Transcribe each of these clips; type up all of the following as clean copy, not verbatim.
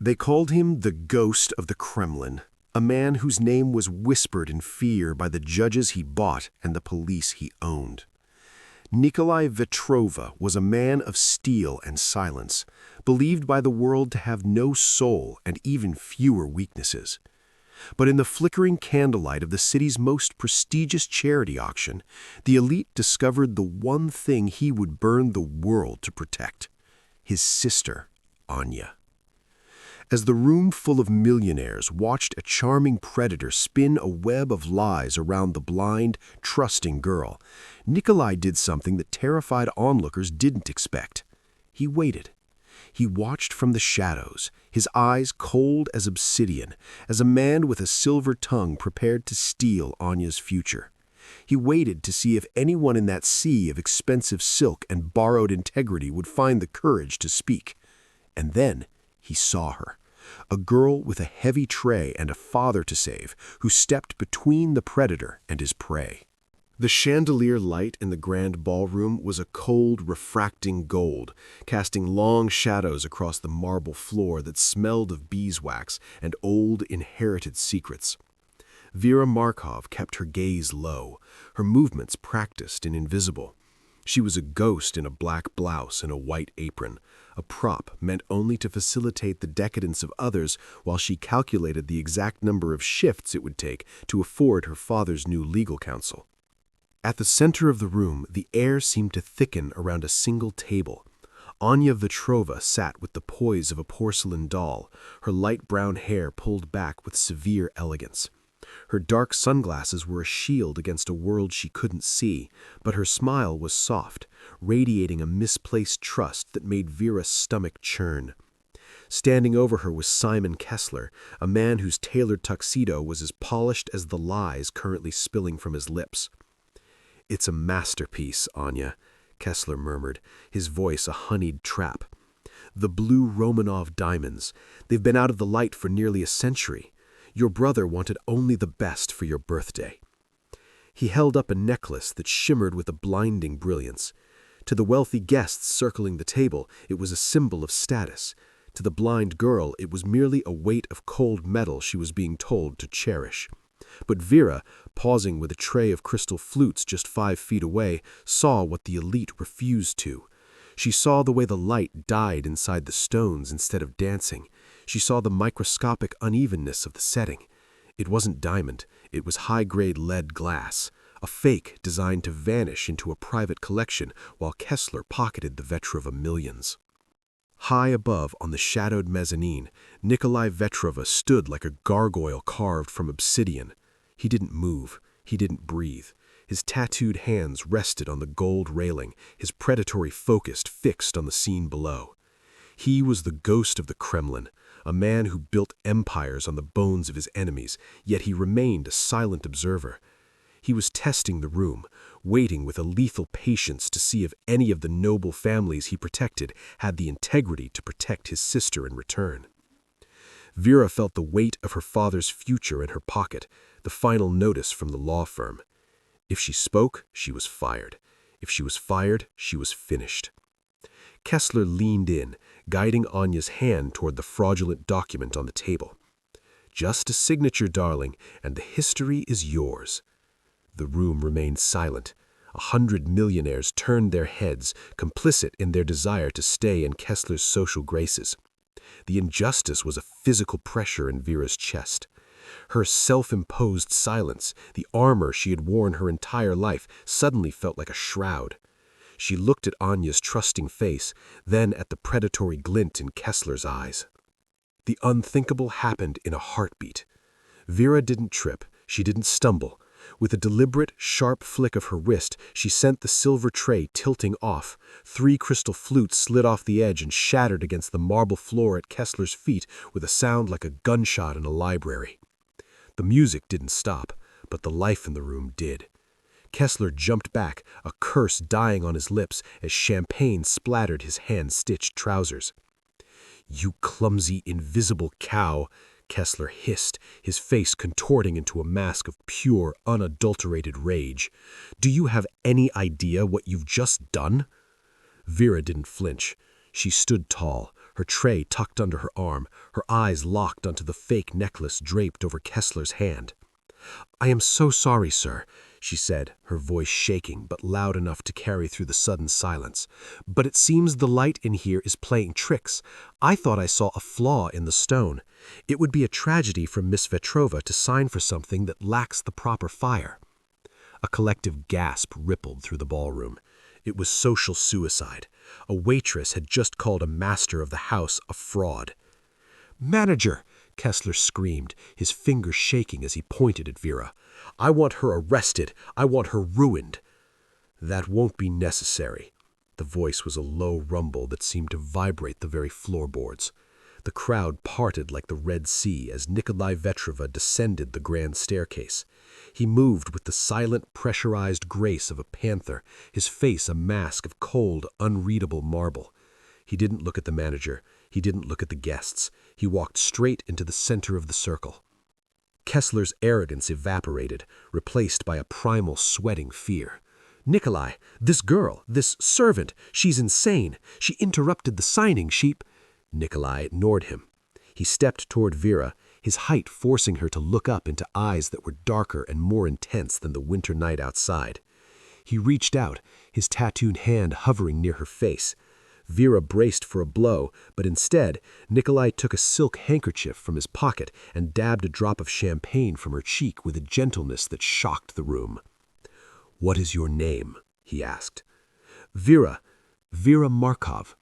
They called him the Ghost of the Kremlin, a man whose name was whispered in fear by the judges he bought and the police he owned. Nikolai Vetrova was a man of steel and silence, believed by the world to have no soul and even fewer weaknesses. But in the flickering candlelight of the city's most prestigious charity auction, the elite discovered the one thing he would burn the world to protect: his sister, Anya. As the room full of millionaires watched a charming predator spin a web of lies around the blind, trusting girl, Nikolai did something that terrified onlookers didn't expect. He waited. He watched from the shadows, his eyes cold as obsidian, as a man with a silver tongue prepared to steal Anya's future. He waited to see if anyone in that sea of expensive silk and borrowed integrity would find the courage to speak. And then he saw her, a girl with a heavy tray and a father to save, who stepped between the predator and his prey. The chandelier light in the grand ballroom was a cold, refracting gold, casting long shadows across the marble floor that smelled of beeswax and old, inherited secrets. Vera Markov kept her gaze low, her movements practiced and invisible. She was a ghost in a black blouse and a white apron, a prop meant only to facilitate the decadence of others while she calculated the exact number of shifts it would take to afford her father's new legal counsel. At the center of the room, the air seemed to thicken around a single table. Anya Vetrova sat with the poise of a porcelain doll, her light brown hair pulled back with severe elegance. Her dark sunglasses were a shield against a world she couldn't see, but her smile was soft, radiating a misplaced trust that made Vera's stomach churn. Standing over her was Simon Kessler, a man whose tailored tuxedo was as polished as the lies currently spilling from his lips. "It's a masterpiece, Anya," Kessler murmured, his voice a honeyed trap. "The blue Romanov diamonds. They've been out of the light for nearly a century. Your brother wanted only the best for your birthday." He held up a necklace that shimmered with a blinding brilliance. To the wealthy guests circling the table, it was a symbol of status. To the blind girl, it was merely a weight of cold metal she was being told to cherish. But Vera, pausing with a tray of crystal flutes just 5 feet away, saw what the elite refused to. She saw the way the light died inside the stones instead of dancing. She saw the microscopic unevenness of the setting. It wasn't diamond, it was high-grade lead glass, a fake designed to vanish into a private collection while Kessler pocketed the Vetrova millions. High above, on the shadowed mezzanine, Nikolai Vetrova stood like a gargoyle carved from obsidian. He didn't move. He didn't breathe. His tattooed hands rested on the gold railing, his predatory focus fixed on the scene below. He was the ghost of the Kremlin, a man who built empires on the bones of his enemies, yet he remained a silent observer. He was testing the room, waiting with a lethal patience to see if any of the noble families he protected had the integrity to protect his sister in return. Vera felt the weight of her father's future in her pocket, the final notice from the law firm. If she spoke, she was fired. If she was fired, she was finished. Kessler leaned in, guiding Anya's hand toward the fraudulent document on the table. "Just a signature, darling, and the history is yours." The room remained silent. 100 millionaires turned their heads, complicit in their desire to stay in Kessler's social graces. The injustice was a physical pressure in Vera's chest. Her self-imposed silence, the armor she had worn her entire life, suddenly felt like a shroud. She looked at Anya's trusting face, then at the predatory glint in Kessler's eyes. The unthinkable happened in a heartbeat. Vera didn't trip, she didn't stumble. With a deliberate, sharp flick of her wrist, she sent the silver tray tilting off. 3 crystal flutes slid off the edge and shattered against the marble floor at Kessler's feet with a sound like a gunshot in a library. The music didn't stop, but the life in the room did. Kessler jumped back, a curse dying on his lips as champagne splattered his hand-stitched trousers. "You clumsy, invisible cow," Kessler hissed, his face contorting into a mask of pure, unadulterated rage. "Do you have any idea what you've just done?" Vera didn't flinch. She stood tall, her tray tucked under her arm, her eyes locked onto the fake necklace draped over Kessler's hand. "I am so sorry, sir," she said, her voice shaking but loud enough to carry through the sudden silence. "But it seems the light in here is playing tricks. I thought I saw a flaw in the stone. It would be a tragedy for Miss Vetrova to sign for something that lacks the proper fire." A collective gasp rippled through the ballroom. It was social suicide. A waitress had just called a master of the house a fraud. "Manager!" Kessler screamed, his fingers shaking as he pointed at Vera. "I want her arrested. I want her ruined." "That won't be necessary." The voice was a low rumble that seemed to vibrate the very floorboards. The crowd parted like the Red Sea as Nikolai Vetrova descended the grand staircase. He moved with the silent, pressurized grace of a panther, his face a mask of cold, unreadable marble. He didn't look at the manager. He didn't look at the guests. He walked straight into the center of the circle. Kessler's arrogance evaporated, replaced by a primal sweating fear. "Nikolai, this girl, this servant, she's insane. She interrupted the signing, Nikolai ignored him. He stepped toward Vera, his height forcing her to look up into eyes that were darker and more intense than the winter night outside. He reached out, his tattooed hand hovering near her face. Vera braced for a blow, but instead, Nikolai took a silk handkerchief from his pocket and dabbed a drop of champagne from her cheek with a gentleness that shocked the room. "What is your name?" he asked. Vera Markov."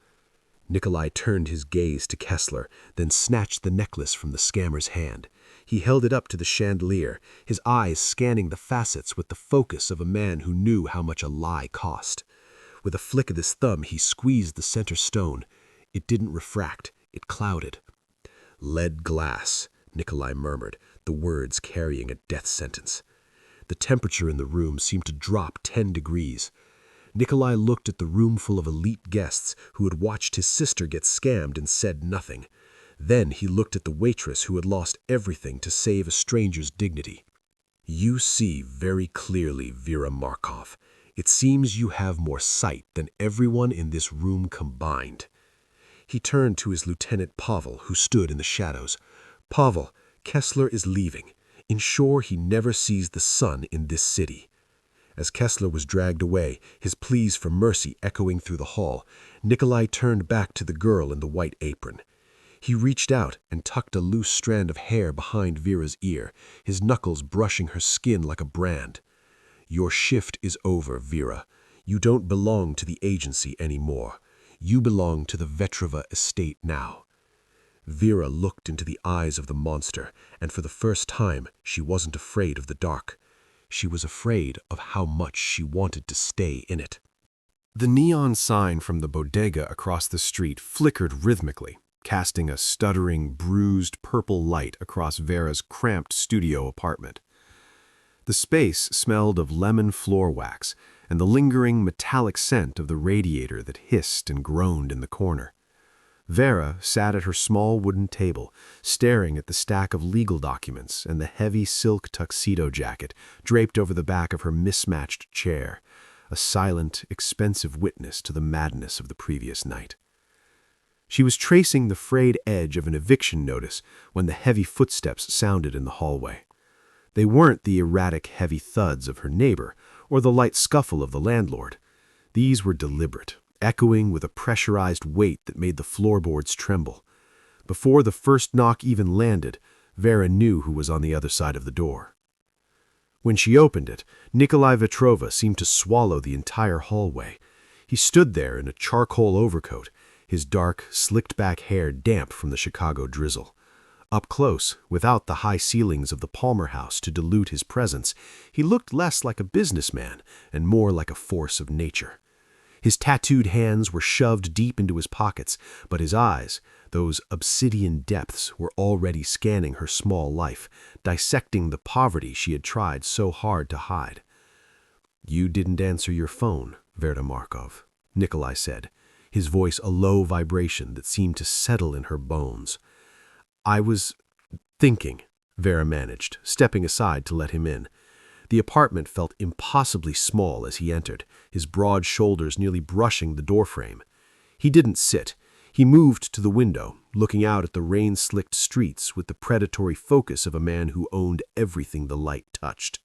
Nikolai turned his gaze to Kessler, then snatched the necklace from the scammer's hand. He held it up to the chandelier, his eyes scanning the facets with the focus of a man who knew how much a lie cost. With a flick of his thumb, he squeezed the center stone. It didn't refract, it clouded. "Lead glass," Nikolai murmured, the words carrying a death sentence. The temperature in the room seemed to drop 10 degrees. Nikolai looked at the room full of elite guests who had watched his sister get scammed and said nothing. Then he looked at the waitress who had lost everything to save a stranger's dignity. "You see very clearly, Vera Markov. It seems you have more sight than everyone in this room combined." He turned to his lieutenant Pavel, who stood in the shadows. "Pavel, Kessler is leaving. Ensure he never sees the sun in this city." As Kessler was dragged away, his pleas for mercy echoing through the hall, Nikolai turned back to the girl in the white apron. He reached out and tucked a loose strand of hair behind Vera's ear, his knuckles brushing her skin like a brand. "Your shift is over, Vera. You don't belong to the agency anymore. You belong to the Vetrova Estate now." Vera looked into the eyes of the monster, and for the first time, she wasn't afraid of the dark. She was afraid of how much she wanted to stay in it. The neon sign from the bodega across the street flickered rhythmically, casting a stuttering, bruised purple light across Vera's cramped studio apartment. The space smelled of lemon floor wax and the lingering metallic scent of the radiator that hissed and groaned in the corner. Vera sat at her small wooden table, staring at the stack of legal documents and the heavy silk tuxedo jacket draped over the back of her mismatched chair, a silent, expensive witness to the madness of the previous night. She was tracing the frayed edge of an eviction notice when the heavy footsteps sounded in the hallway. They weren't the erratic, heavy thuds of her neighbor or the light scuffle of the landlord. These were deliberate, echoing with a pressurized weight that made the floorboards tremble. Before the first knock even landed, Vera knew who was on the other side of the door. When she opened it, Nikolai Vetrova seemed to swallow the entire hallway. He stood there in a charcoal overcoat, his dark, slicked-back hair damp from the Chicago drizzle. Up close, without the high ceilings of the Palmer House to dilute his presence, he looked less like a businessman and more like a force of nature. His tattooed hands were shoved deep into his pockets, but his eyes, those obsidian depths, were already scanning her small life, dissecting the poverty she had tried so hard to hide. "You didn't answer your phone, Vera Markov," Nikolai said, his voice a low vibration that seemed to settle in her bones. "I was thinking," Vera managed, stepping aside to let him in. The apartment felt impossibly small as he entered, his broad shoulders nearly brushing the doorframe. He didn't sit. He moved to the window, looking out at the rain-slicked streets with the predatory focus of a man who owned everything the light touched.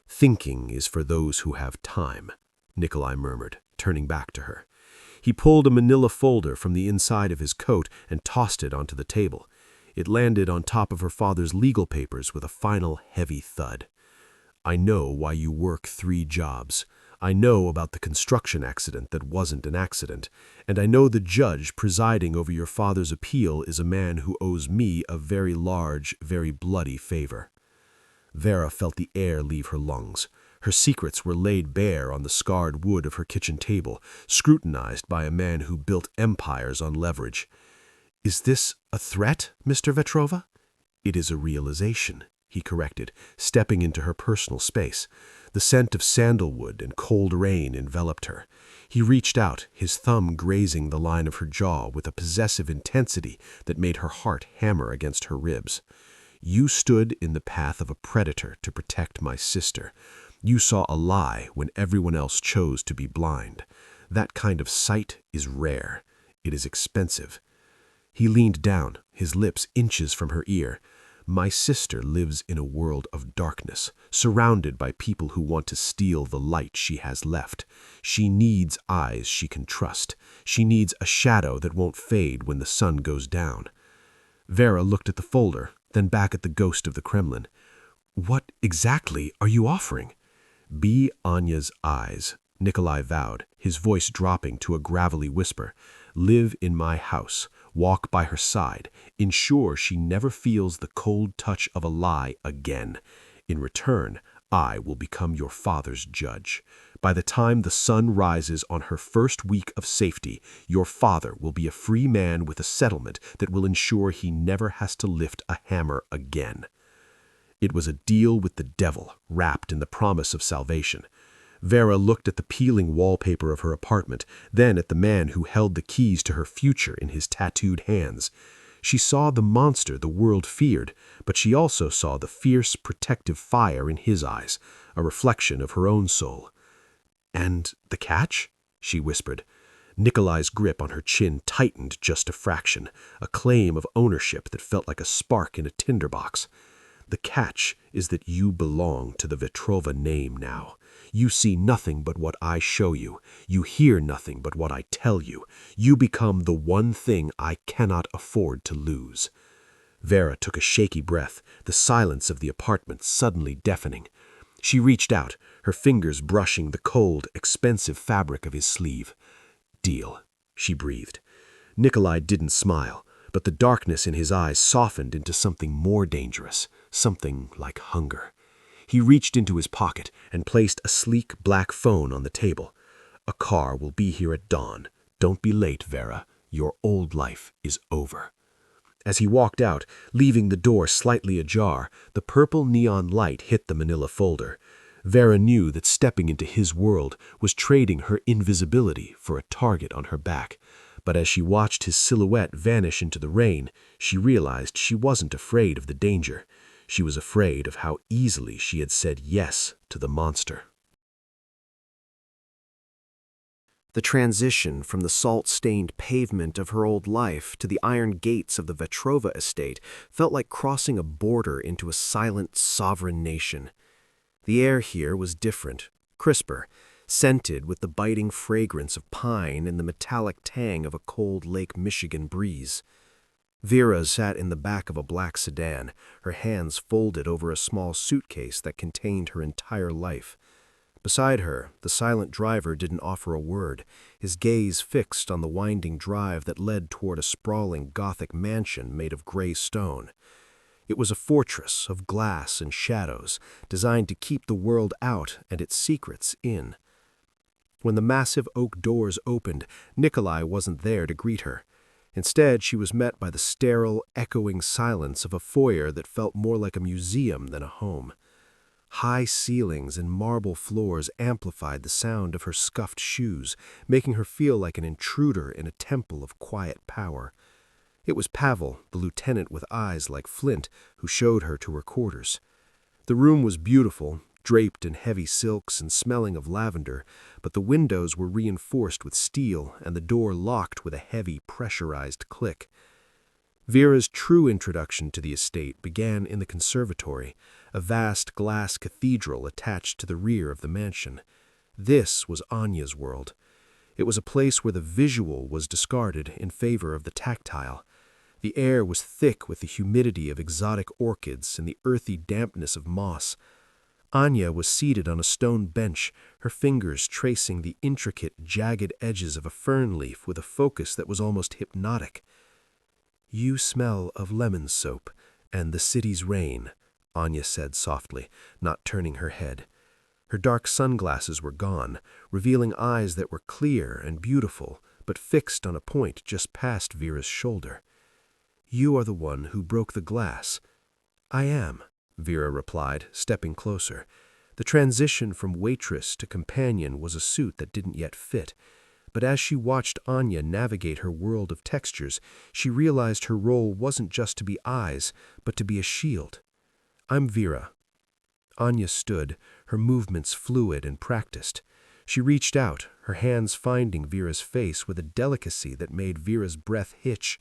"Thinking is for those who have time," Nikolai murmured, turning back to her. He pulled a manila folder from the inside of his coat and tossed it onto the table. It landed on top of her father's legal papers with a final heavy thud. "I know why you work 3 jobs. I know about the construction accident that wasn't an accident, and I know the judge presiding over your father's appeal is a man who owes me a very large, very bloody favor." Vera felt the air leave her lungs. Her secrets were laid bare on the scarred wood of her kitchen table, scrutinized by a man who built empires on leverage. "Is this a threat, Mr. Vetrova?" "It is a realization," he corrected, stepping into her personal space. The scent of sandalwood and cold rain enveloped her. He reached out, his thumb grazing the line of her jaw with a possessive intensity that made her heart hammer against her ribs. "You stood in the path of a predator to protect my sister. You saw a lie when everyone else chose to be blind. That kind of sight is rare. It is expensive." He leaned down, his lips inches from her ear. "My sister lives in a world of darkness, surrounded by people who want to steal the light she has left. She needs eyes she can trust. She needs a shadow that won't fade when the sun goes down." Vera looked at the folder, then back at the ghost of the Kremlin. "What exactly are you offering?" "Be Anya's eyes," Nikolai vowed, his voice dropping to a gravelly whisper. "Live in my house. Walk by her side. Ensure she never feels the cold touch of a lie again. In return, I will become your father's judge. By the time the sun rises on her first week of safety, your father will be a free man with a settlement that will ensure he never has to lift a hammer again." It was a deal with the devil, wrapped in the promise of salvation. Vera looked at the peeling wallpaper of her apartment, then at the man who held the keys to her future in his tattooed hands. She saw the monster the world feared, but she also saw the fierce, protective fire in his eyes, a reflection of her own soul. "And the catch?" she whispered. Nikolai's grip on her chin tightened just a fraction, a claim of ownership that felt like a spark in a tinderbox. "The catch is that you belong to the Vetrova name now. You see nothing but what I show you. You hear nothing but what I tell you. You become the one thing I cannot afford to lose." Vera took a shaky breath, the silence of the apartment suddenly deafening. She reached out, her fingers brushing the cold, expensive fabric of his sleeve. "Deal," she breathed. Nikolai didn't smile, but the darkness in his eyes softened into something more dangerous, something like hunger. He reached into his pocket and placed a sleek black phone on the table. "A car will be here at dawn. Don't be late, Vera. Your old life is over." As he walked out, leaving the door slightly ajar, the purple neon light hit the manila folder. Vera knew that stepping into his world was trading her invisibility for a target on her back. But as she watched his silhouette vanish into the rain, she realized she wasn't afraid of the danger. She was afraid of how easily she had said yes to the monster. The transition from the salt-stained pavement of her old life to the iron gates of the Vetrova Estate felt like crossing a border into a silent, sovereign nation. The air here was different, crisper, scented with the biting fragrance of pine and the metallic tang of a cold Lake Michigan breeze. Vera sat in the back of a black sedan, her hands folded over a small suitcase that contained her entire life. Beside her, the silent driver didn't offer a word, his gaze fixed on the winding drive that led toward a sprawling Gothic mansion made of gray stone. It was a fortress of glass and shadows, designed to keep the world out and its secrets in. When the massive oak doors opened, Nikolai wasn't there to greet her. Instead, she was met by the sterile, echoing silence of a foyer that felt more like a museum than a home. High ceilings and marble floors amplified the sound of her scuffed shoes, making her feel like an intruder in a temple of quiet power. It was Pavel, the lieutenant with eyes like flint, who showed her to her quarters. The room was beautiful, draped in heavy silks and smelling of lavender, but the windows were reinforced with steel and the door locked with a heavy, pressurized click. Vera's true introduction to the estate began in the conservatory, a vast glass cathedral attached to the rear of the mansion. This was Anya's world. It was a place where the visual was discarded in favor of the tactile. The air was thick with the humidity of exotic orchids and the earthy dampness of moss. Anya was seated on a stone bench, her fingers tracing the intricate, jagged edges of a fern leaf with a focus that was almost hypnotic. "You smell of lemon soap and the city's rain," Anya said softly, not turning her head. Her dark sunglasses were gone, revealing eyes that were clear and beautiful, but fixed on a point just past Vera's shoulder. "You are the one who broke the glass." "I am," Vera replied, stepping closer. The transition from waitress to companion was a suit that didn't yet fit, but as she watched Anya navigate her world of textures, she realized her role wasn't just to be eyes, but to be a shield. "I'm Vera." Anya stood, her movements fluid and practiced. She reached out, her hands finding Vera's face with a delicacy that made Vera's breath hitch.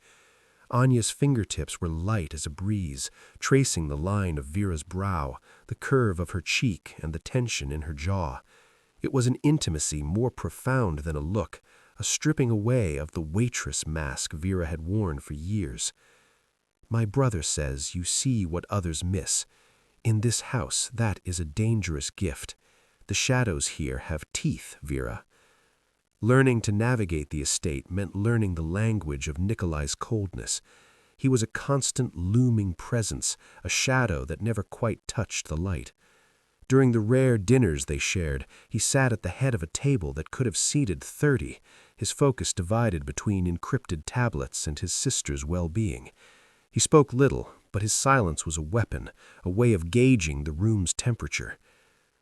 Anya's fingertips were light as a breeze, tracing the line of Vera's brow, the curve of her cheek, and the tension in her jaw. It was an intimacy more profound than a look, a stripping away of the waitress mask Vera had worn for years. "My brother says you see what others miss. In this house, that is a dangerous gift. The shadows here have teeth, Vera." Learning to navigate the estate meant learning the language of Nikolai's coldness. He was a constant looming presence, a shadow that never quite touched the light. During the rare dinners they shared, he sat at the head of a table that could have seated 30, his focus divided between encrypted tablets and his sister's well-being. He spoke little, but his silence was a weapon, a way of gauging the room's temperature.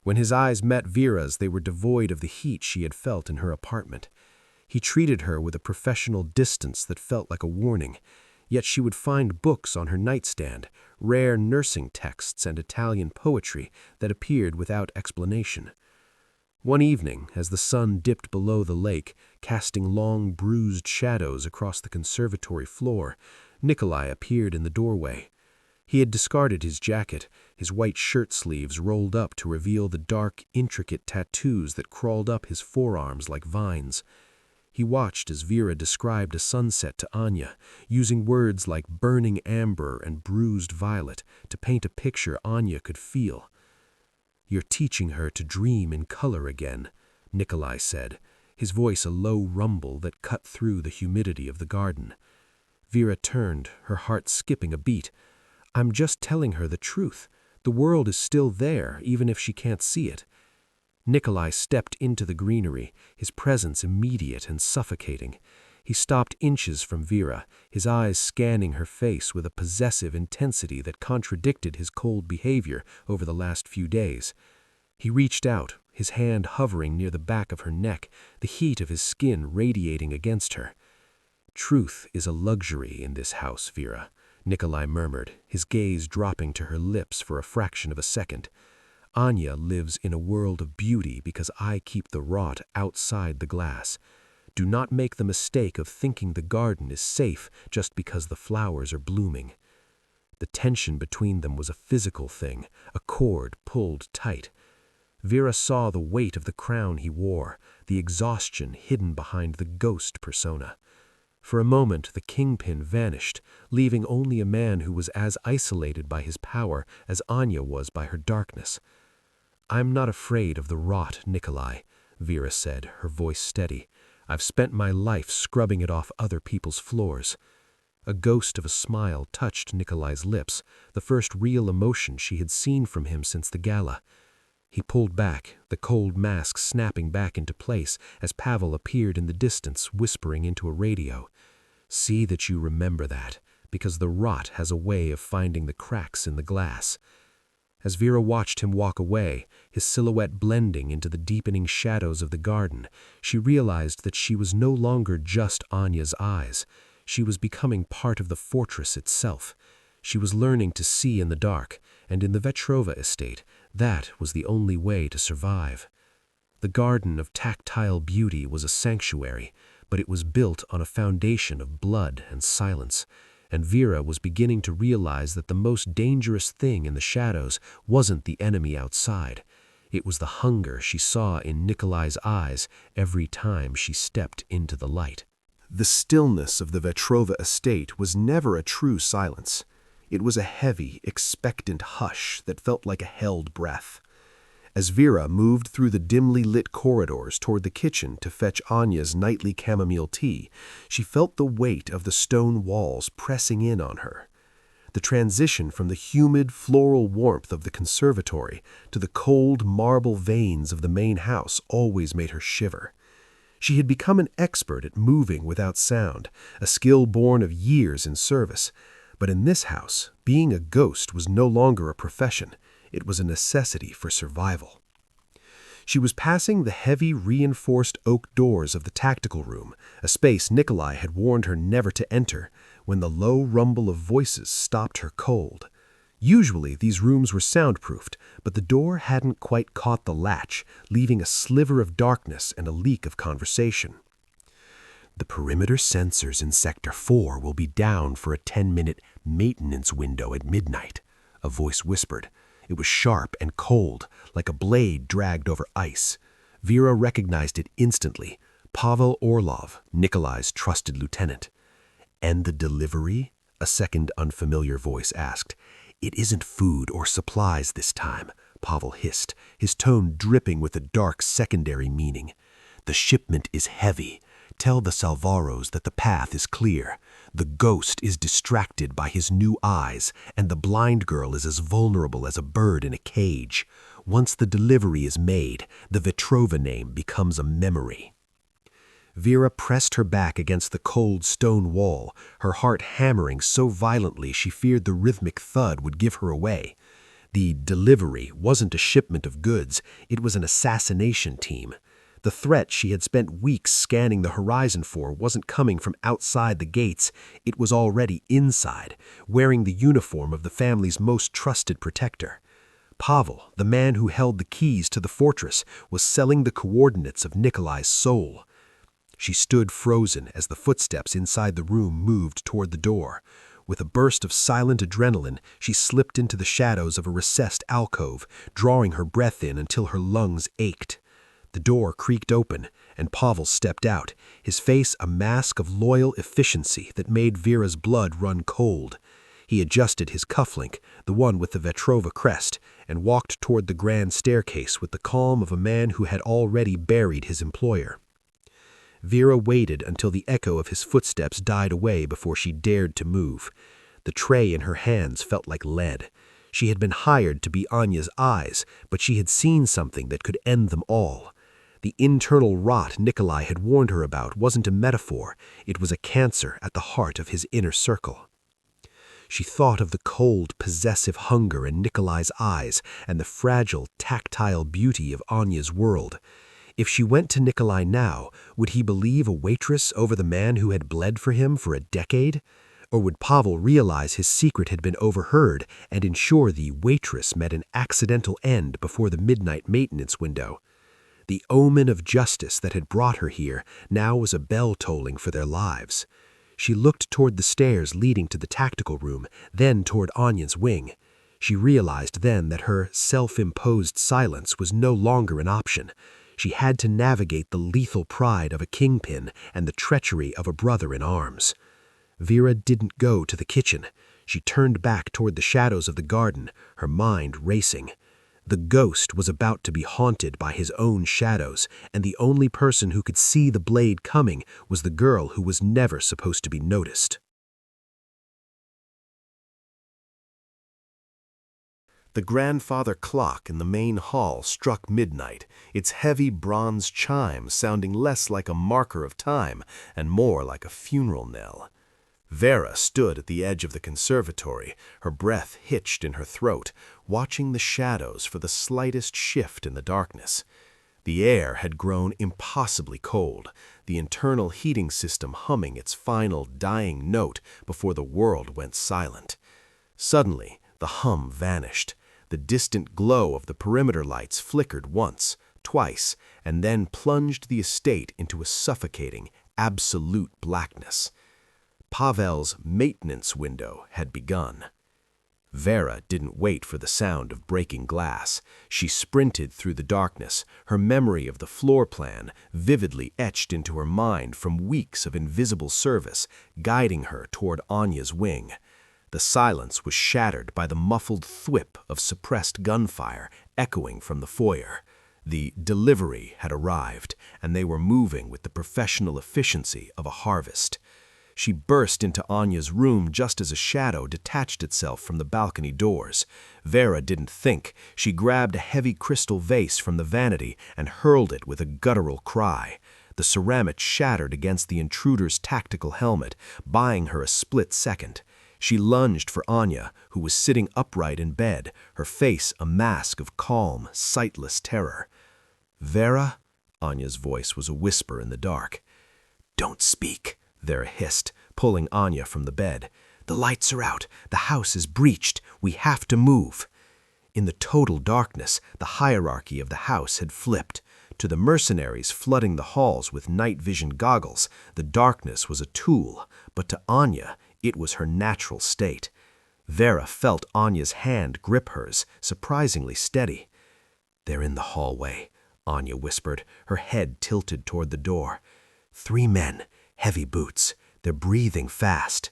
When his eyes met Vera's, they were devoid of the heat she had felt in her apartment. He treated her with a professional distance that felt like a warning, yet she would find books on her nightstand, rare nursing texts and Italian poetry that appeared without explanation. One evening, as the sun dipped below the lake, casting long, bruised shadows across the conservatory floor, Nikolai appeared in the doorway. He had discarded his jacket, his white shirt sleeves rolled up to reveal the dark, intricate tattoos that crawled up his forearms like vines. He watched as Vera described a sunset to Anya, using words like burning amber and bruised violet to paint a picture Anya could feel. "You're teaching her to dream in color again," Nikolai said, his voice a low rumble that cut through the humidity of the garden. Vera turned, her heart skipping a beat. "I'm just telling her the truth. The world is still there, even if she can't see it." Nikolai stepped into the greenery, his presence immediate and suffocating. He stopped inches from Vera, his eyes scanning her face with a possessive intensity that contradicted his cold behavior over the last few days. He reached out, his hand hovering near the back of her neck, the heat of his skin radiating against her. "Truth is a luxury in this house, Vera," Nikolai murmured, his gaze dropping to her lips for a fraction of a second. "Anya lives in a world of beauty because I keep the rot outside the glass. Do not make the mistake of thinking the garden is safe just because the flowers are blooming." The tension between them was a physical thing, a cord pulled tight. Vera saw the weight of the crown he wore, the exhaustion hidden behind the ghost persona. For a moment, the Kingpin vanished, leaving only a man who was as isolated by his power as Anya was by her darkness. "I'm not afraid of the rot, Nikolai," Vera said, her voice steady. "I've spent my life scrubbing it off other people's floors." A ghost of a smile touched Nikolai's lips, the first real emotion she had seen from him since the gala. He pulled back, the cold mask snapping back into place as Pavel appeared in the distance, whispering into a radio. "See that you remember that, because the rot has a way of finding the cracks in the glass." As Vera watched him walk away, his silhouette blending into the deepening shadows of the garden, she realized that she was no longer just Anya's eyes. She was becoming part of the fortress itself. She was learning to see in the dark, and in the Vetrova Estate, That was the only way to survive. The garden of tactile beauty was a sanctuary, but it was built on a foundation of blood and silence, and Vera was beginning to realize that the most dangerous thing in the shadows wasn't the enemy outside. It was the hunger she saw in Nikolai's eyes every time she stepped into the light. The stillness of the Vetrova estate was never a true silence. It was a heavy, expectant hush that felt like a held breath. As Vera moved through the dimly lit corridors toward the kitchen to fetch Anya's nightly chamomile tea, she felt the weight of the stone walls pressing in on her. The transition from the humid, floral warmth of the conservatory to the cold marble veins of the main house always made her shiver. She had become an expert at moving without sound, a skill born of years in service. But in this house, being a ghost was no longer a profession. It was a necessity for survival. She was passing the heavy, reinforced oak doors of the tactical room, a space Nikolai had warned her never to enter, when the low rumble of voices stopped her cold. Usually, these rooms were soundproofed, but the door hadn't quite caught the latch, leaving a sliver of darkness and a leak of conversation. "The perimeter sensors in Sector 4 will be down for a 10-minute maintenance window at midnight," a voice whispered. It was sharp and cold, like a blade dragged over ice. Vera recognized it instantly. Pavel Orlov, Nikolai's trusted lieutenant. "And the delivery?" a second unfamiliar voice asked. "It isn't food or supplies this time," Pavel hissed, his tone dripping with a dark secondary meaning. "The shipment is heavy. Tell the Salvaros that the path is clear. The ghost is distracted by his new eyes, and the blind girl is as vulnerable as a bird in a cage. Once the delivery is made, the Vetrova name becomes a memory." Vera pressed her back against the cold stone wall, her heart hammering so violently she feared the rhythmic thud would give her away. The delivery wasn't a shipment of goods, it was an assassination team. The threat she had spent weeks scanning the horizon for wasn't coming from outside the gates, it was already inside, wearing the uniform of the family's most trusted protector. Pavel, the man who held the keys to the fortress, was selling the coordinates of Nikolai's soul. She stood frozen as the footsteps inside the room moved toward the door. With a burst of silent adrenaline, she slipped into the shadows of a recessed alcove, drawing her breath in until her lungs ached. The door creaked open, and Pavel stepped out, his face a mask of loyal efficiency that made Vera's blood run cold. He adjusted his cufflink, the one with the Vetrova crest, and walked toward the grand staircase with the calm of a man who had already buried his employer. Vera waited until the echo of his footsteps died away before she dared to move. The tray in her hands felt like lead. She had been hired to be Anya's eyes, but she had seen something that could end them all. The internal rot Nikolai had warned her about wasn't a metaphor, it was a cancer at the heart of his inner circle. She thought of the cold, possessive hunger in Nikolai's eyes and the fragile, tactile beauty of Anya's world. If she went to Nikolai now, would he believe a waitress over the man who had bled for him for a decade? Or would Pavel realize his secret had been overheard and ensure the waitress met an accidental end before the midnight maintenance window? The omen of justice that had brought her here now was a bell tolling for their lives. She looked toward the stairs leading to the tactical room, then toward Anya's wing. She realized then that her self-imposed silence was no longer an option. She had to navigate the lethal pride of a kingpin and the treachery of a brother in arms. Vera didn't go to the kitchen. She turned back toward the shadows of the garden, her mind racing. The ghost was about to be haunted by his own shadows, and the only person who could see the blade coming was the girl who was never supposed to be noticed. The grandfather clock in the main hall struck midnight, its heavy bronze chime sounding less like a marker of time and more like a funeral knell. Vera stood at the edge of the conservatory, her breath hitched in her throat, watching the shadows for the slightest shift in the darkness. The air had grown impossibly cold, the internal heating system humming its final dying note before the world went silent. Suddenly, the hum vanished. The distant glow of the perimeter lights flickered once, twice, and then plunged the estate into a suffocating, absolute blackness. Pavel's maintenance window had begun. Vera didn't wait for the sound of breaking glass. She sprinted through the darkness, her memory of the floor plan vividly etched into her mind from weeks of invisible service, guiding her toward Anya's wing. The silence was shattered by the muffled thwip of suppressed gunfire echoing from the foyer. The delivery had arrived, and they were moving with the professional efficiency of a harvest. She burst into Anya's room just as a shadow detached itself from the balcony doors. Vera didn't think. She grabbed a heavy crystal vase from the vanity and hurled it with a guttural cry. The ceramic shattered against the intruder's tactical helmet, buying her a split second. She lunged for Anya, who was sitting upright in bed, her face a mask of calm, sightless terror. "Vera?" Anya's voice was a whisper in the dark. "Don't speak," Vera hissed, pulling Anya from the bed. "The lights are out. The house is breached. We have to move." In the total darkness, the hierarchy of the house had flipped. To the mercenaries flooding the halls with night vision goggles, the darkness was a tool, but to Anya, it was her natural state. Vera felt Anya's hand grip hers, surprisingly steady. "They're in the hallway," Anya whispered, her head tilted toward the door. "3 men. Heavy boots. They're breathing fast."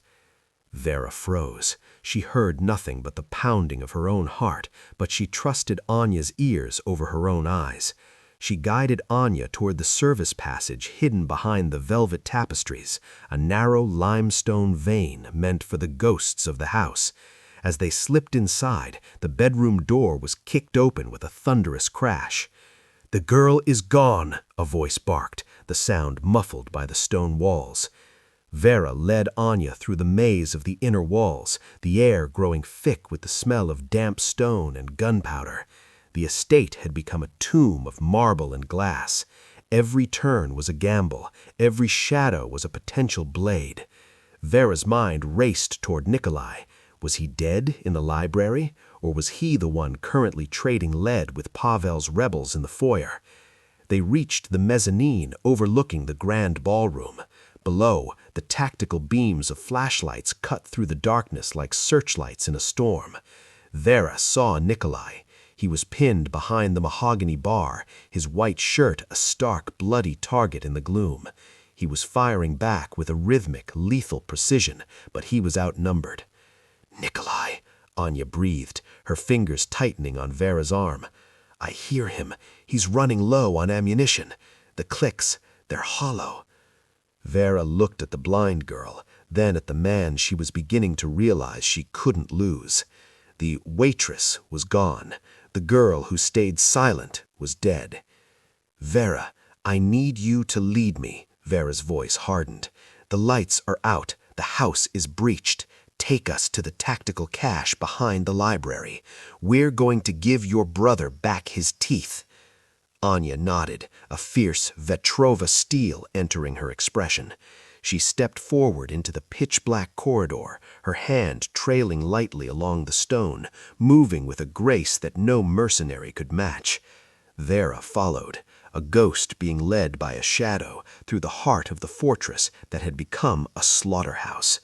Vera froze. She heard nothing but the pounding of her own heart, but she trusted Anya's ears over her own eyes. She guided Anya toward the service passage hidden behind the velvet tapestries, a narrow limestone vein meant for the ghosts of the house. As they slipped inside, the bedroom door was kicked open with a thunderous crash. "The girl is gone," a voice barked, the sound muffled by the stone walls. Vera led Anya through the maze of the inner walls, the air growing thick with the smell of damp stone and gunpowder. The estate had become a tomb of marble and glass. Every turn was a gamble, every shadow was a potential blade. Vera's mind raced toward Nikolai. Was he dead in the library, or was he the one currently trading lead with Pavel's rebels in the foyer? They reached the mezzanine overlooking the grand ballroom. Below, the tactical beams of flashlights cut through the darkness like searchlights in a storm. Vera saw Nikolai. He was pinned behind the mahogany bar, his white shirt a stark, bloody target in the gloom. He was firing back with a rhythmic, lethal precision, but he was outnumbered. "Nikolai," Anya breathed, her fingers tightening on Vera's arm. "I hear him. He's running low on ammunition. The clicks, they're hollow." Vera looked at the blind girl, then at the man she was beginning to realize she couldn't lose. The waitress was gone. The girl who stayed silent was dead. "Vera, I need you to lead me," Vera's voice hardened. "The lights are out. The house is breached. Take us to the tactical cache behind the library. We're going to give your brother back his teeth." Anya nodded, a fierce Vetrova steel entering her expression. She stepped forward into the pitch-black corridor, her hand trailing lightly along the stone, moving with a grace that no mercenary could match. Vera followed, a ghost being led by a shadow through the heart of the fortress that had become a slaughterhouse.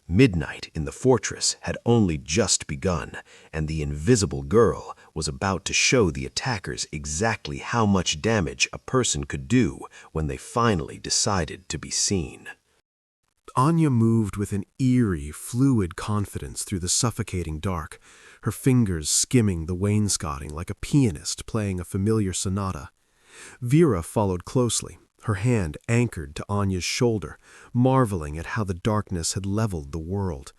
Midnight in the fortress had only just begun, and the invisible girl was about to show the attackers exactly how much damage a person could do when they finally decided to be seen. Anya moved with an eerie, fluid confidence through the suffocating dark, her fingers skimming the wainscoting like a pianist playing a familiar sonata. Vera followed closely, her hand anchored to Anya's shoulder, marveling at how the darkness had leveled the world.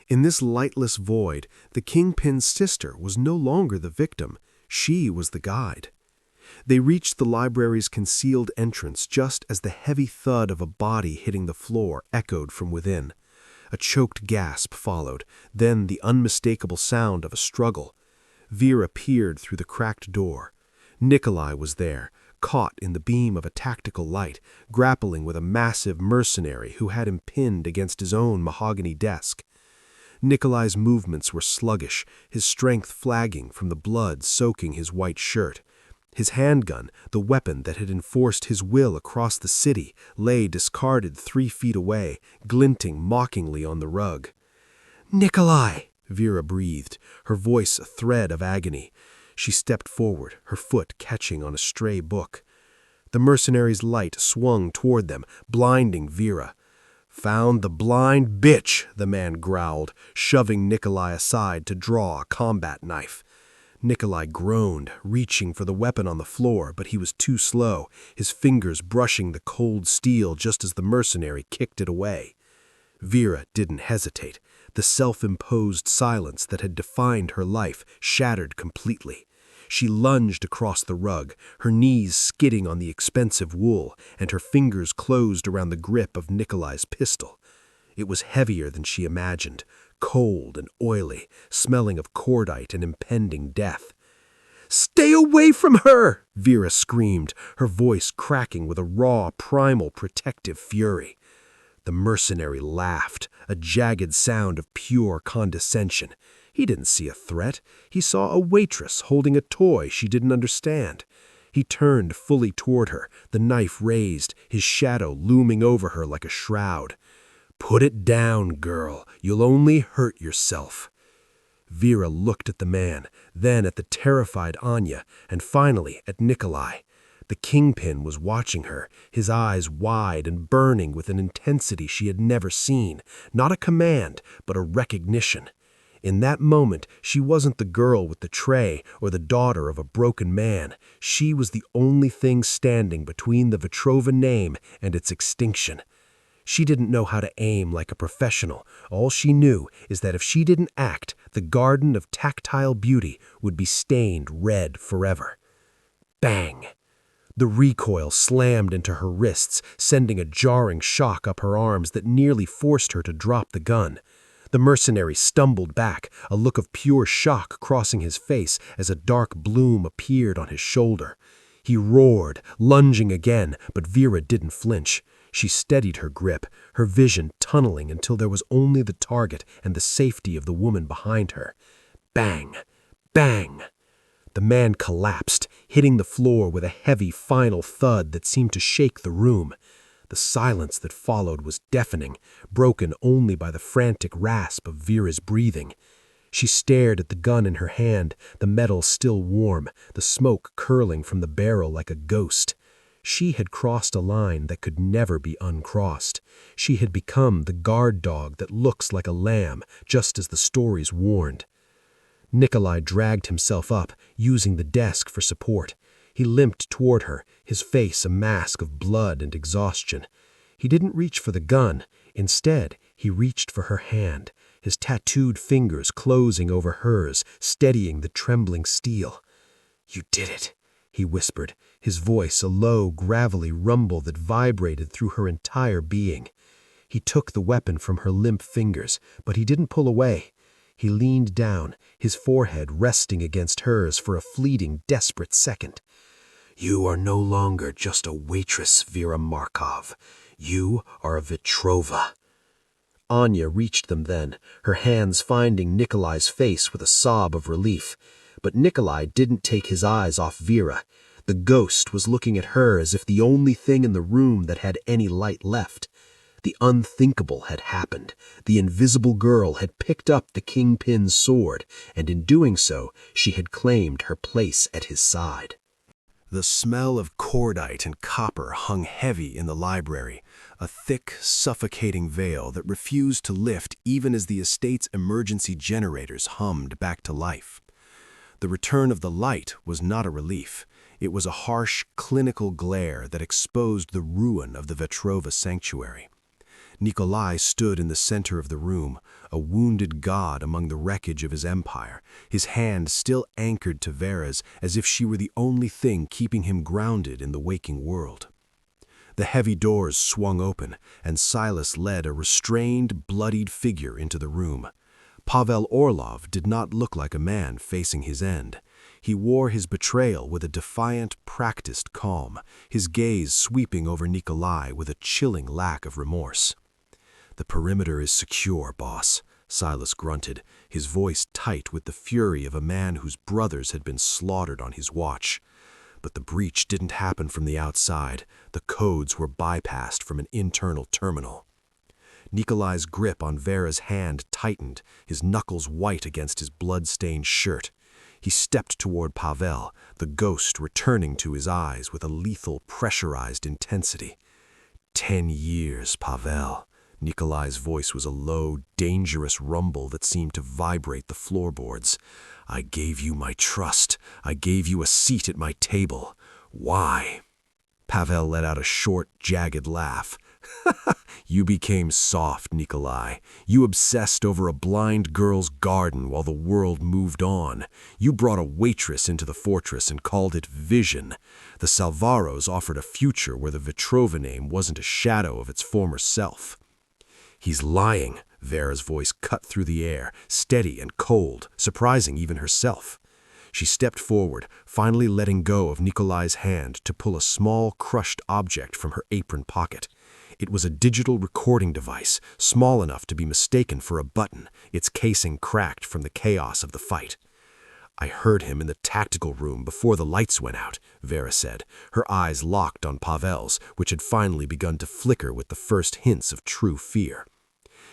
In this lightless void, the Kingpin's sister was no longer the victim, she was the guide. They reached the library's concealed entrance just as the heavy thud of a body hitting the floor echoed from within. A choked gasp followed, then the unmistakable sound of a struggle. Vera peered through the cracked door. Nikolai was there, caught in the beam of a tactical light, grappling with a massive mercenary who had him pinned against his own mahogany desk. Nikolai's movements were sluggish, his strength flagging from the blood soaking his white shirt. His handgun, the weapon that had enforced his will across the city, lay discarded 3 feet away, glinting mockingly on the rug. "Nikolai!" Vera breathed, her voice a thread of agony. She stepped forward, her foot catching on a stray book. The mercenary's light swung toward them, blinding Vera. "Found the blind bitch," the man growled, shoving Nikolai aside to draw a combat knife. Nikolai groaned, reaching for the weapon on the floor, but he was too slow, his fingers brushing the cold steel just as the mercenary kicked it away. Vera didn't hesitate. The self-imposed silence that had defined her life shattered completely. She lunged across the rug, her knees skidding on the expensive wool, and her fingers closed around the grip of Nikolai's pistol. It was heavier than she imagined, cold and oily, smelling of cordite and impending death. "Stay away from her!" Vera screamed, her voice cracking with a raw, primal, protective fury. The mercenary laughed, a jagged sound of pure condescension. He didn't see a threat. He saw a waitress holding a toy she didn't understand. He turned fully toward her, the knife raised, his shadow looming over her like a shroud. "Put it down, girl. You'll only hurt yourself." Vera looked at the man, then at the terrified Anya, and finally at Nikolai. The Kingpin was watching her, his eyes wide and burning with an intensity she had never seen, not a command, but a recognition. In that moment, she wasn't the girl with the tray or the daughter of a broken man. She was the only thing standing between the Vetrova name and its extinction. She didn't know how to aim like a professional. All she knew is that if she didn't act, the garden of tactile beauty would be stained red forever. Bang! The recoil slammed into her wrists, sending a jarring shock up her arms that nearly forced her to drop the gun. The mercenary stumbled back, a look of pure shock crossing his face as a dark bloom appeared on his shoulder. He roared, lunging again, but Vera didn't flinch. She steadied her grip, her vision tunneling until there was only the target and the safety of the woman behind her. Bang! Bang! The man collapsed, hitting the floor with a heavy final thud that seemed to shake the room. The silence that followed was deafening, broken only by the frantic rasp of Vera's breathing. She stared at the gun in her hand, the metal still warm, the smoke curling from the barrel like a ghost. She had crossed a line that could never be uncrossed. She had become the guard dog that looks like a lamb, just as the stories warned. Nikolai dragged himself up, using the desk for support. He limped toward her, his face a mask of blood and exhaustion. He didn't reach for the gun. Instead, he reached for her hand, his tattooed fingers closing over hers, steadying the trembling steel. "You did it," he whispered, his voice a low, gravelly rumble that vibrated through her entire being. He took the weapon from her limp fingers, but he didn't pull away. He leaned down, his forehead resting against hers for a fleeting, desperate second. "You are no longer just a waitress, Vera Markov. You are a Vetrova." Anya reached them then, her hands finding Nikolai's face with a sob of relief. But Nikolai didn't take his eyes off Vera. The ghost was looking at her as if the only thing in the room that had any light left. The unthinkable had happened. The invisible girl had picked up the Kingpin's sword, and in doing so, she had claimed her place at his side. The smell of cordite and copper hung heavy in the library, a thick, suffocating veil that refused to lift even as the estate's emergency generators hummed back to life. The return of the light was not a relief. It was a harsh, clinical glare that exposed the ruin of the Vetrova sanctuary. Nikolai stood in the center of the room, a wounded god among the wreckage of his empire, his hand still anchored to Vera's as if she were the only thing keeping him grounded in the waking world. The heavy doors swung open, and Silas led a restrained, bloodied figure into the room. Pavel Orlov did not look like a man facing his end. He wore his betrayal with a defiant, practiced calm, his gaze sweeping over Nikolai with a chilling lack of remorse. "The perimeter is secure, boss," Silas grunted, his voice tight with the fury of a man whose brothers had been slaughtered on his watch. But the breach didn't happen from the outside. The codes were bypassed from an internal terminal. Nikolai's grip on Vera's hand tightened, his knuckles white against his blood-stained shirt. He stepped toward Pavel, the ghost returning to his eyes with a lethal, pressurized intensity. 10 years, Pavel. Nikolai's voice was a low, dangerous rumble that seemed to vibrate the floorboards. I gave you my trust. I gave you a seat at my table. Why? Pavel let out a short, jagged laugh. You became soft, Nikolai. You obsessed over a blind girl's garden while the world moved on. You brought a waitress into the fortress and called it Vision. The Salvaros offered a future where the Vetrova name wasn't a shadow of its former self. He's lying. Vera's voice cut through the air, steady and cold, surprising even herself. She stepped forward, finally letting go of Nikolai's hand to pull a small, crushed object from her apron pocket. It was a digital recording device, small enough to be mistaken for a button, its casing cracked from the chaos of the fight. I heard him in the tactical room before the lights went out, Vera said, her eyes locked on Pavel's, which had finally begun to flicker with the first hints of true fear.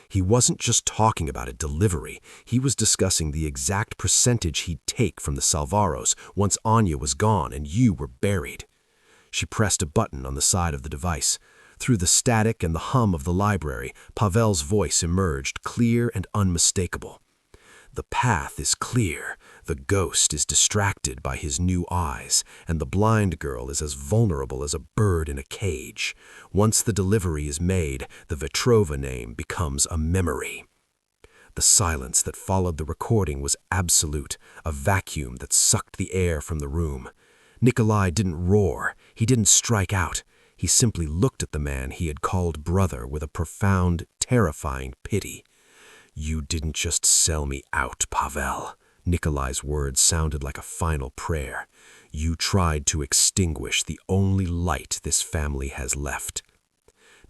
He wasn't just talking about a delivery, he was discussing the exact percentage he'd take from the Salvaros once Anya was gone and you were buried. She pressed a button on the side of the device. Through the static and the hum of the library, Pavel's voice emerged, clear and unmistakable. The path is clear, the ghost is distracted by his new eyes, and the blind girl is as vulnerable as a bird in a cage. Once the delivery is made, the Vetrova name becomes a memory. The silence that followed the recording was absolute, a vacuum that sucked the air from the room. Nikolai didn't roar, he didn't strike out. He simply looked at the man he had called brother with a profound, terrifying pity. You didn't just sell me out, Pavel. Nikolai's words sounded like a final prayer. You tried to extinguish the only light this family has left.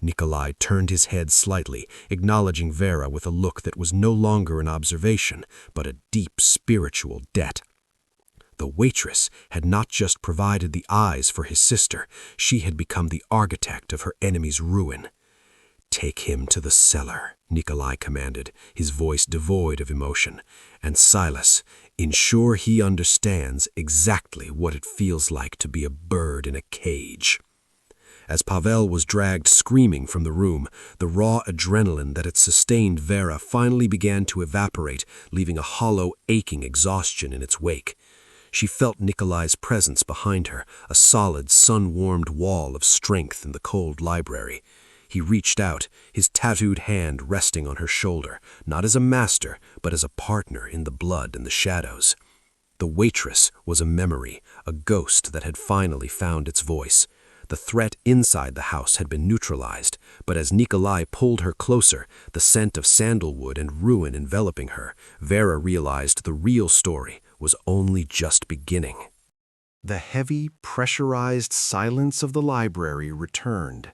Nikolai turned his head slightly, acknowledging Vera with a look that was no longer an observation, but a deep spiritual debt. The waitress had not just provided the eyes for his sister, she had become the architect of her enemy's ruin. Take him to the cellar, Nikolai commanded, his voice devoid of emotion. And Silas, ensure he understands exactly what it feels like to be a bird in a cage. As Pavel was dragged screaming from the room, the raw adrenaline that had sustained Vera finally began to evaporate, leaving a hollow, aching exhaustion in its wake. She felt Nikolai's presence behind her, a solid, sun-warmed wall of strength in the cold library. He reached out, his tattooed hand resting on her shoulder, not as a master, but as a partner in the blood and the shadows. The waitress was a memory, a ghost that had finally found its voice. The threat inside the house had been neutralized, but as Nikolai pulled her closer, the scent of sandalwood and ruin enveloping her, Vera realized the real story was only just beginning. The heavy, pressurized silence of the library returned,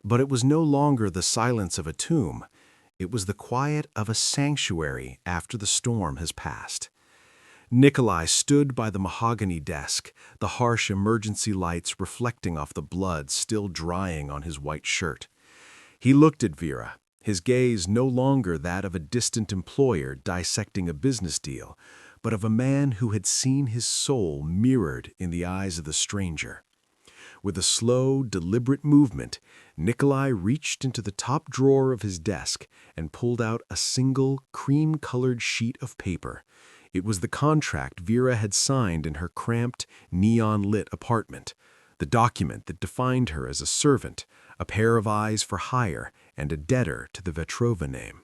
but it was no longer the silence of a tomb. It was the quiet of a sanctuary after the storm has passed. Nikolai stood by the mahogany desk, the harsh emergency lights reflecting off the blood still drying on his white shirt. He looked at Vera, his gaze no longer that of a distant employer dissecting a business deal, but of a man who had seen his soul mirrored in the eyes of the stranger. With a slow, deliberate movement, Nikolai reached into the top drawer of his desk and pulled out a single, cream-colored sheet of paper. It was the contract Vera had signed in her cramped, neon-lit apartment, the document that defined her as a servant, a pair of eyes for hire, and a debtor to the Vetrova name.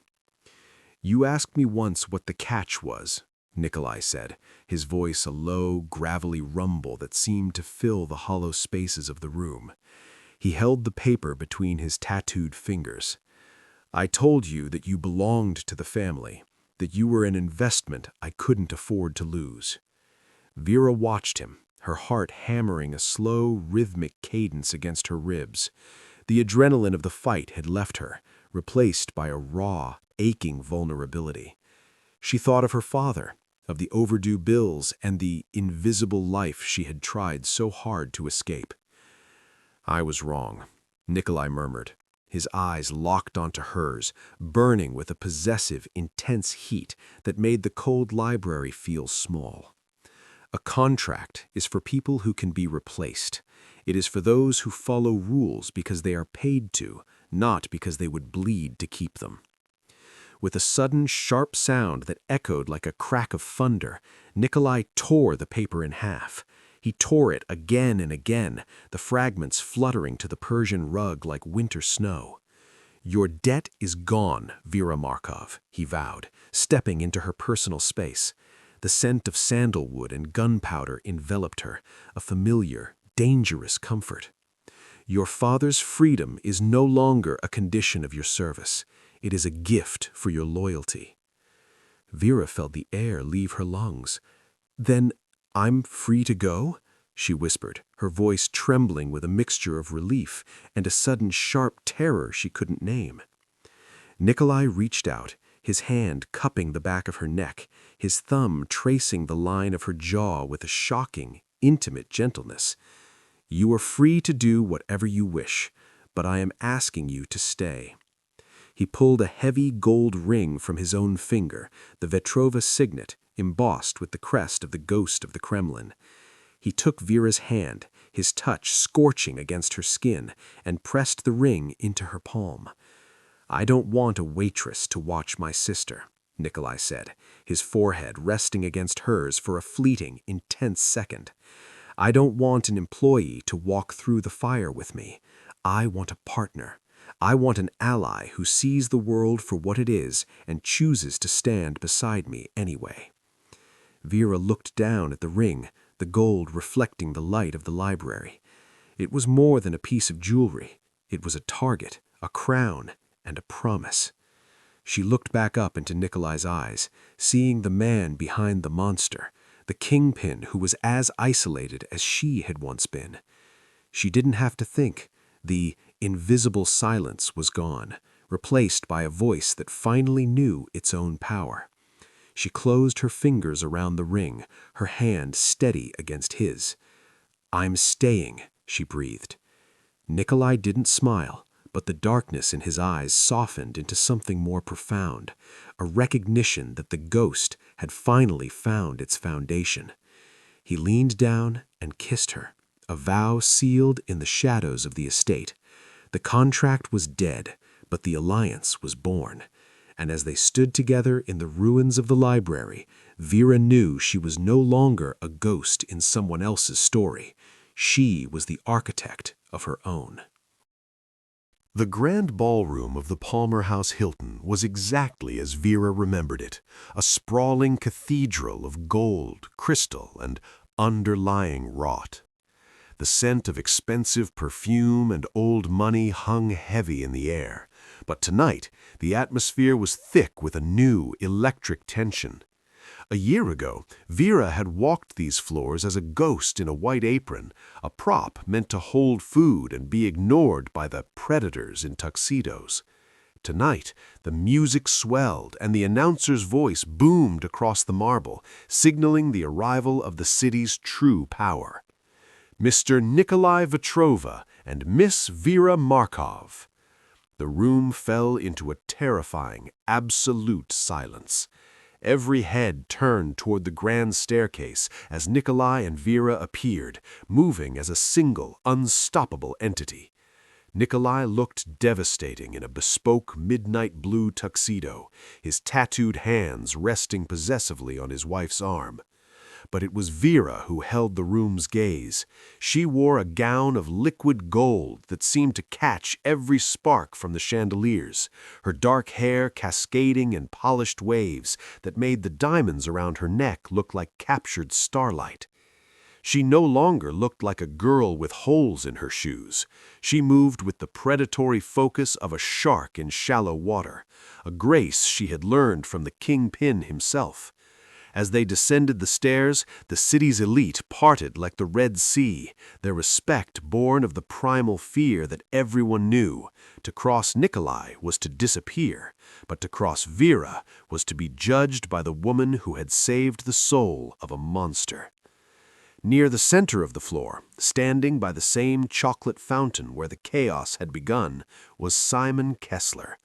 "You asked me once what the catch was," Nikolai said, his voice a low, gravelly rumble that seemed to fill the hollow spaces of the room. He held the paper between his tattooed fingers. "I told you that you belonged to the family, that you were an investment I couldn't afford to lose." Vera watched him, her heart hammering a slow, rhythmic cadence against her ribs. The adrenaline of the fight had left her, replaced by a raw, aching vulnerability. She thought of her father, of the overdue bills and the invisible life she had tried so hard to escape. "I was wrong," Nikolai murmured, his eyes locked onto hers, burning with a possessive, intense heat that made the cold library feel small. A contract is for people who can be replaced. It is for those who follow rules because they are paid to, not because they would bleed to keep them. With a sudden, sharp sound that echoed like a crack of thunder, Nikolai tore the paper in half. He tore it again and again, the fragments fluttering to the Persian rug like winter snow. "Your debt is gone, Vera Markov," he vowed, stepping into her personal space. The scent of sandalwood and gunpowder enveloped her, a familiar, dangerous comfort. "Your father's freedom is no longer a condition of your service. It is a gift for your loyalty." Vera felt the air leave her lungs. "Then I'm free to go?" she whispered, her voice trembling with a mixture of relief and a sudden sharp terror she couldn't name. Nikolai reached out, his hand cupping the back of her neck, his thumb tracing the line of her jaw with a shocking, intimate gentleness. "You are free to do whatever you wish, but I am asking you to stay." He pulled a heavy gold ring from his own finger, the Vetrova signet, embossed with the crest of the ghost of the Kremlin. He took Vera's hand, his touch scorching against her skin, and pressed the ring into her palm. "I don't want a waitress to watch my sister," Nikolai said, his forehead resting against hers for a fleeting, intense second. "I don't want an employee to walk through the fire with me. I want a partner. I want an ally who sees the world for what it is and chooses to stand beside me anyway." Vera looked down at the ring, the gold reflecting the light of the library. It was more than a piece of jewelry. It was a target, a crown, and a promise. She looked back up into Nikolai's eyes, seeing the man behind the monster, the Kingpin who was as isolated as she had once been. She didn't have to think. The invisible silence was gone, replaced by a voice that finally knew its own power. She closed her fingers around the ring, her hand steady against his. "I'm staying," she breathed. Nikolai didn't smile, but the darkness in his eyes softened into something more profound, a recognition that the ghost had finally found its foundation. He leaned down and kissed her, a vow sealed in the shadows of the estate. The contract was dead, but the alliance was born. And as they stood together in the ruins of the library, Vera knew she was no longer a ghost in someone else's story. She was the architect of her own. The grand ballroom of the Palmer House Hilton was exactly as Vera remembered it, a sprawling cathedral of gold, crystal, and underlying wrought. The scent of expensive perfume and old money hung heavy in the air, but tonight the atmosphere was thick with a new, electric tension. A year ago, Vera had walked these floors as a ghost in a white apron, a prop meant to hold food and be ignored by the predators in tuxedos. Tonight, the music swelled and the announcer's voice boomed across the marble, signaling the arrival of the city's true power. "Mr. Nikolai Vetrova and Miss Vera Markov." The room fell into a terrifying, absolute silence. Every head turned toward the grand staircase as Nikolai and Vera appeared, moving as a single, unstoppable entity. Nikolai looked devastating in a bespoke midnight blue tuxedo, his tattooed hands resting possessively on his wife's arm. But it was Vera who held the room's gaze. She wore a gown of liquid gold that seemed to catch every spark from the chandeliers, her dark hair cascading in polished waves that made the diamonds around her neck look like captured starlight. She no longer looked like a girl with holes in her shoes. She moved with the predatory focus of a shark in shallow water, a grace she had learned from the Kingpin himself. As they descended the stairs, the city's elite parted like the Red Sea, their respect born of the primal fear that everyone knew. To cross Nikolai was to disappear, but to cross Vera was to be judged by the woman who had saved the soul of a monster. Near the center of the floor, standing by the same chocolate fountain where the chaos had begun, was Simon Kessler.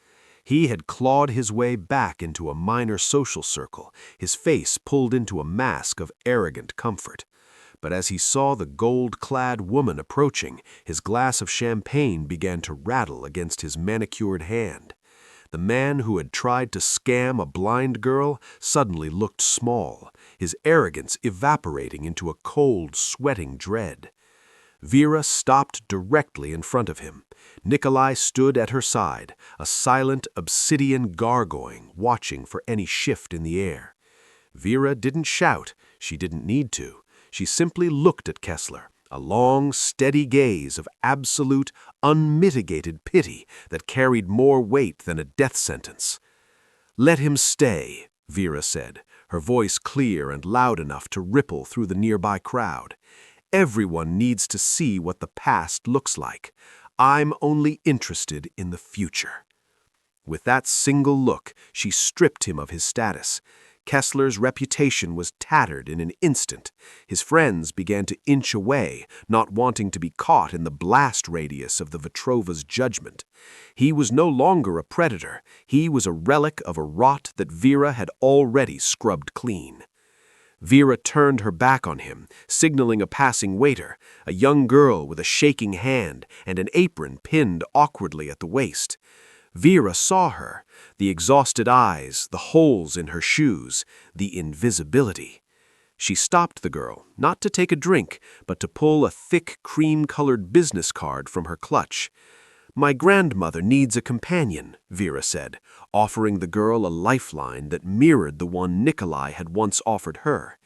He had clawed his way back into a minor social circle, his face pulled into a mask of arrogant comfort. But as he saw the gold-clad woman approaching, his glass of champagne began to rattle against his manicured hand. The man who had tried to scam a blind girl suddenly looked small, his arrogance evaporating into a cold, sweating dread. Vera stopped directly in front of him. Nikolai stood at her side, a silent obsidian gargoyle watching for any shift in the air. Vera didn't shout. She didn't need to. She simply looked at Kessler, a long, steady gaze of absolute, unmitigated pity that carried more weight than a death sentence. "Let him stay," Vera said, her voice clear and loud enough to ripple through the nearby crowd. "Everyone needs to see what the past looks like. I'm only interested in the future." With that single look, she stripped him of his status. Kessler's reputation was tattered in an instant. His friends began to inch away, not wanting to be caught in the blast radius of the Vetrova's judgment. He was no longer a predator. He was a relic of a rot that Vera had already scrubbed clean. Vera turned her back on him, signaling a passing waiter, a young girl with a shaking hand and an apron pinned awkwardly at the waist. Vera saw her, the exhausted eyes, the holes in her shoes, the invisibility. She stopped the girl, not to take a drink, but to pull a thick, cream-colored business card from her clutch. "My grandmother needs a companion," Vera said, offering the girl a lifeline that mirrored the one Nikolai had once offered her.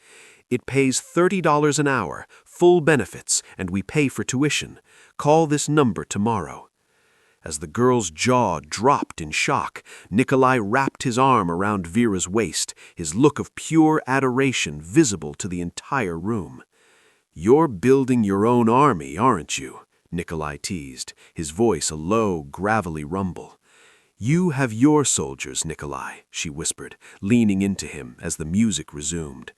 "It pays $30 an hour, full benefits, and we pay for tuition. Call this number tomorrow." As the girl's jaw dropped in shock, Nikolai wrapped his arm around Vera's waist, his look of pure adoration visible to the entire room. "You're building your own army, aren't you?" Nikolai teased, his voice a low, gravelly rumble. "You have your soldiers, Nikolai," she whispered, leaning into him as the music resumed.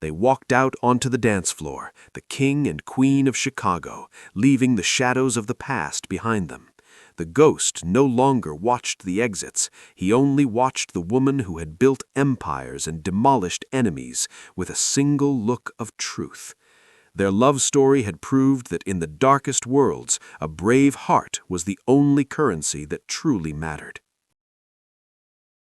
They walked out onto the dance floor, the king and queen of Chicago, leaving the shadows of the past behind them. The ghost no longer watched the exits. He only watched the woman who had built empires and demolished enemies with a single look of truth. Their love story had proved that in the darkest worlds, a brave heart was the only currency that truly mattered.